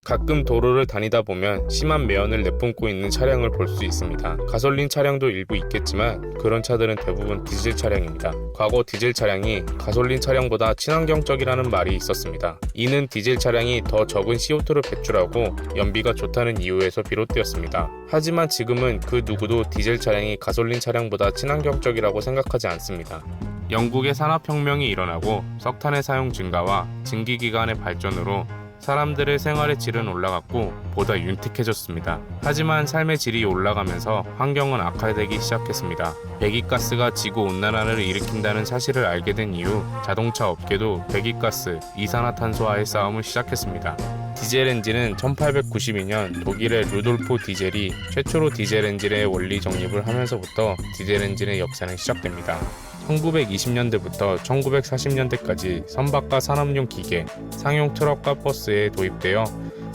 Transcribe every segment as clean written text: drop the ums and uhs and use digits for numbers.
가끔 도로를 다니다 보면 심한 매연을 내뿜고 있는 차량을 볼 수 있습니다. 가솔린 차량도 일부 있겠지만 그런 차들은 대부분 디젤 차량입니다. 과거 디젤 차량이 가솔린 차량보다 친환경적이라는 말이 있었습니다. 이는 디젤 차량이 더 적은 CO2를 배출하고 연비가 좋다는 이유에서 비롯되었습니다. 하지만 지금은 그 누구도 디젤 차량이 가솔린 차량보다 친환경적이라고 생각하지 않습니다. 영국의 산업혁명이 일어나고 석탄의 사용 증가와 증기기관의 발전으로 사람들의 생활의 질은 올라갔고 보다 윤택해졌습니다. 하지만 삶의 질이 올라가면서 환경은 악화되기 시작했습니다. 배기가스가 지구온난화를 일으킨다는 사실을 알게 된 이후 자동차 업계도 배기가스, 이산화탄소와의 싸움을 시작했습니다. 디젤 엔진은 1892년 독일의 루돌프 디젤이 최초로 디젤 엔진의 원리 정립을 하면서부터 디젤 엔진의 역사는 시작됩니다. 1920년대부터 1940년대까지 선박과 산업용 기계, 상용 트럭과 버스에 도입되어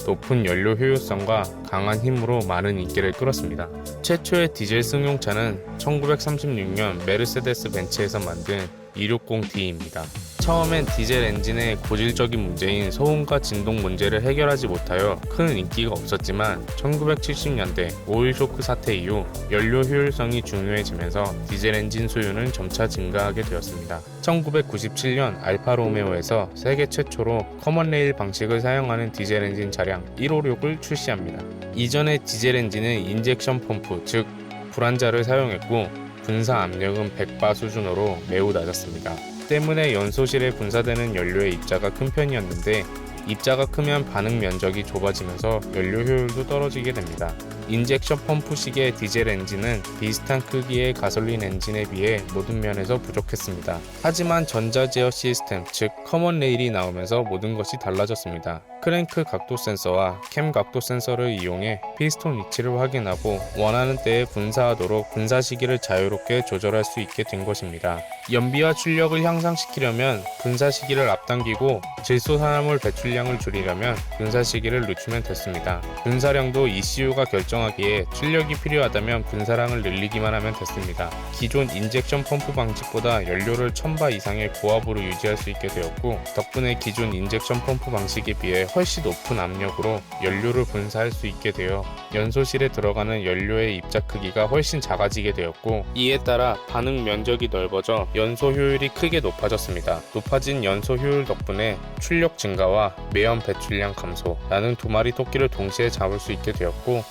높은 연료 효율성과 강한 힘으로 많은 인기를 끌었습니다. 최초의 디젤 승용차는 1936년 메르세데스 벤츠에서 만든 260D입니다. 처음엔 디젤 엔진의 고질적인 문제인 소음과 진동 문제를 해결하지 못하여 큰 인기가 없었지만 1970년대 오일 쇼크 사태 이후 연료 효율성이 중요해지면서 디젤 엔진 수요는 점차 증가하게 되었습니다. 1997년 알파로메오에서 세계 최초로 커먼 레일 방식을 사용하는 디젤 엔진 차량 156을 출시합니다. 이전의 디젤 엔진은 인젝션 펌프, 즉 불안자를 사용했고 분사 압력은 100바 수준으로 매우 낮았습니다. 때문에 연소실에 분사되는 연료의 입자가 큰 편이었는데 입자가 크면 반응 면적이 좁아지면서 연료 효율도 떨어지게 됩니다. 인젝션 펌프식의 디젤 엔진은 비슷한 크기의 가솔린 엔진에 비해 모든 면에서 부족했습니다. 하지만 전자제어 시스템, 즉 커먼 레일이 나오면서 모든 것이 달라졌습니다. 크랭크 각도 센서와 캠 각도 센서를 이용해 피스톤 위치를 확인하고 원하는 때에 분사하도록 분사 시기를 자유롭게 조절할 수 있게 된 것입니다. 연비와 출력을 향상시키려면 분사 시기를 앞당기고 질소산화물 배출량을 줄이려면 분사 시기를 늦추면 됐습니다. 분사량도 ECU가 결정하기에 출력이 필요하다면 분사량을 늘리기만 하면 됐습니다. 기존 인젝션 펌프 방식보다 연료를 1000바 이상의 고압으로 유지할 수 있게 되었고 덕분에 기존 인젝션 펌프 방식에 비해 훨씬 높은 압력으로 연료를 분사할 수 있게 되어 연소실에 들어가는 연료의 입자 크기가 훨씬 작아지게 되었고 이에 따라 반응 면적이 넓어져 연소 효율이 크게 높아졌습니다. 높아진 연소 효율 덕분에 출력 증가와 매연 배출량 감소라는 두 마리 토끼를 동시에 잡을 수 있게 되었고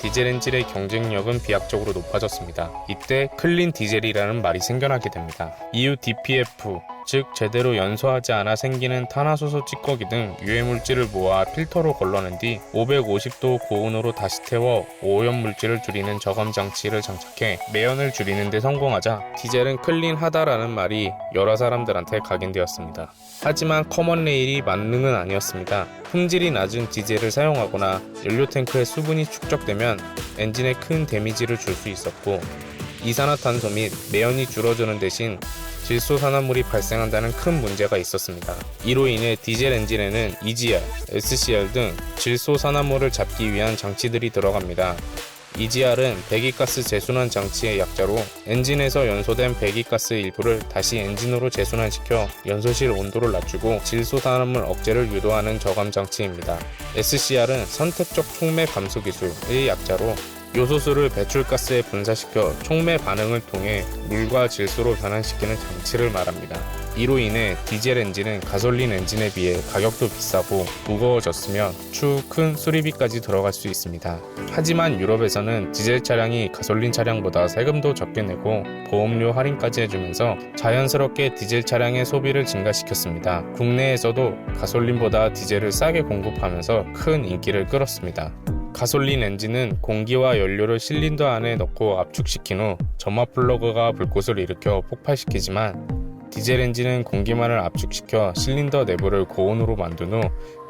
디젤 엔진의 경쟁력은 비약적으로 높아졌습니다. 이때 클린 디젤이라는 말이 생겨나게 됩니다. 이후 DPF, 즉 제대로 연소하지 않아 생기는 탄화수소 찌꺼기 등 유해물질을 모아 필터로 걸러낸 뒤 550도 고온으로 다시 태워 오염물질을 줄이는 저감 장치를 장착해 매연을 줄이는 데 성공하자 디젤은 클린하다라는 말이 여러 사람들한테 각인되었습니다. 하지만 커먼 레일이 만능은 아니었습니다. 품질이 낮은 디젤을 사용하거나 연료 탱크에 수분이 축적되면 엔진에 큰 데미지를 줄 수 있었고 이산화탄소 및 매연이 줄어드는 대신 질소산화물이 발생한다는 큰 문제가 있었습니다. 이로 인해 디젤 엔진에는 EGR, SCR 등 질소산화물을 잡기 위한 장치들이 들어갑니다. EGR은 배기가스 재순환 장치의 약자로 엔진에서 연소된 배기가스의 일부를 다시 엔진으로 재순환시켜 연소실 온도를 낮추고 질소산화물 억제를 유도하는 저감 장치입니다. SCR은 선택적 촉매 감소 기술의 약자로 요소수를 배출가스에 분사시켜 촉매 반응을 통해 물과 질소로 변환시키는 장치를 말합니다. 이로 인해 디젤 엔진은 가솔린 엔진에 비해 가격도 비싸고 무거워졌으며 추후 큰 수리비까지 들어갈 수 있습니다. 하지만 유럽에서는 디젤 차량이 가솔린 차량보다 세금도 적게 내고 보험료 할인까지 해주면서 자연스럽게 디젤 차량의 소비를 증가시켰습니다. 국내에서도 가솔린보다 디젤을 싸게 공급하면서 큰 인기를 끌었습니다. 가솔린 엔진은 공기와 연료를 실린더 안에 넣고 압축시킨 후 점화 플러그가 불꽃을 일으켜 폭발시키지만 디젤 엔진은 공기만을 압축시켜 실린더 내부를 고온으로 만든 후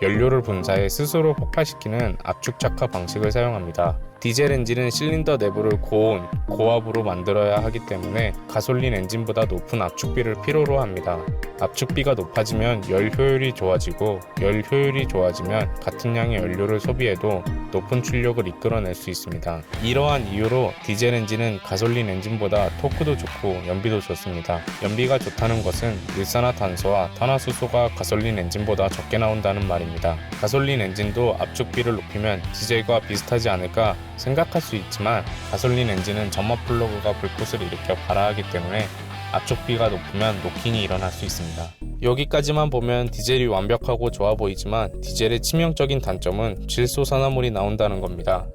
연료를 분사해 스스로 폭발시키는 압축 착화 방식을 사용합니다. 디젤 엔진은 실린더 내부를 고온, 고압으로 만들어야 하기 때문에 가솔린 엔진보다 높은 압축비를 필요로 합니다. 압축비가 높아지면 열 효율이 좋아지고 열 효율이 좋아지면 같은 양의 연료를 소비해도 높은 출력을 이끌어낼 수 있습니다. 이러한 이유로 디젤 엔진은 가솔린 엔진보다 토크도 좋고 연비도 좋습니다. 연비가 좋다는 것은 일산화탄소와 탄화수소가 가솔린 엔진보다 적게 나온다는 말입니다. 때문입니다. 가솔린 엔진도 압축비를 높이면 디젤과 비슷하지 않을까 생각할 수 있지만 가솔린 엔진은 점막 플러그가 불꽃을 일으켜 발화하기 때문에 압축비가 높으면 노킹이 일어날 수 있습니다. 여기까지만 보면 디젤이 완벽하고 좋아 보이지만 디젤의 치명적인 단점은 질소산화물이 나온다는 겁니다.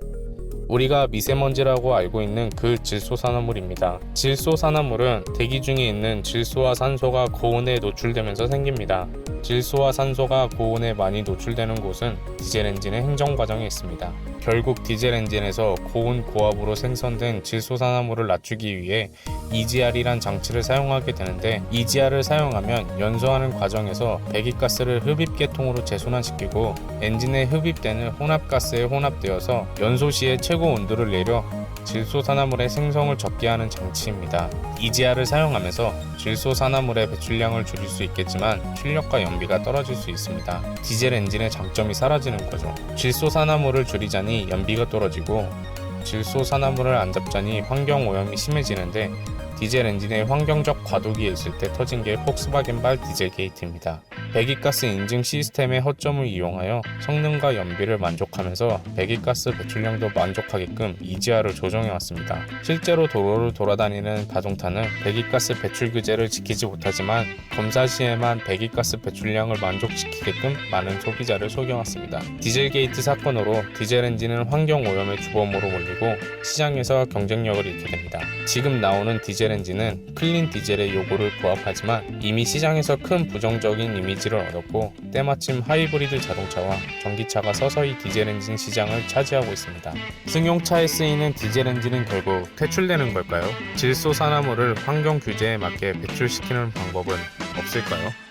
우리가 미세먼지라고 알고 있는 그 질소산화물입니다. 질소산화물은 대기 중에 있는 질소와 산소가 고온에 노출되면서 생깁니다. 질소와 산소가 고온에 많이 노출되는 곳은 디젤 엔진의 행정 과정에 있습니다. 결국 디젤 엔진에서 고온 고압으로 생성된 질소산화물을 낮추기 위해 EGR이란 장치를 사용하게 되는데, EGR을 사용하면 연소하는 과정에서 배기가스를 흡입계통으로 재순환시키고 엔진에 흡입되는 혼합가스에 혼합되어서 연소 시에 최고 온도를 내려 질소산화물의 생성을 적게 하는 장치입니다. EGR을 사용하면서 질소산화물의 배출량을 줄일 수 있겠지만 출력과 연비가 떨어질 수 있습니다. 디젤 엔진의 장점이 사라지는 거죠. 질소산화물을 줄이자니 연비가 떨어지고 질소산화물을 안 잡자니 환경오염이 심해지는데, 디젤 엔진의 환경적 과도기에 있을 때 터진 게 폭스바겐발 디젤 게이트입니다. 배기가스 인증 시스템의 허점을 이용하여 성능과 연비를 만족하면서 배기가스 배출량도 만족하게끔 EGR을 조정해왔습니다. 실제로 도로를 돌아다니는 자동차는 배기가스 배출 규제를 지키지 못하지만 검사 시에만 배기가스 배출량을 만족시키게끔 많은 소비자를 속여왔습니다. 디젤 게이트 사건으로 디젤 엔진은 환경오염의 주범으로 몰리고 시장에서 경쟁력을 잃게 됩니다. 지금 나오는 디젤 엔진은 클린 디젤의 요구를 부합하지만 이미 시장에서 큰 부정적인 이미지를 얻었고, 때마침 하이브리드 자동차와 전기차가 서서히 디젤 엔진 시장을 차지하고 있습니다. 승용차에 쓰이는 디젤 엔진은 결국 퇴출되는 걸까요? 질소산화물을 환경 규제에 맞게 배출시키는 방법은 없을까요?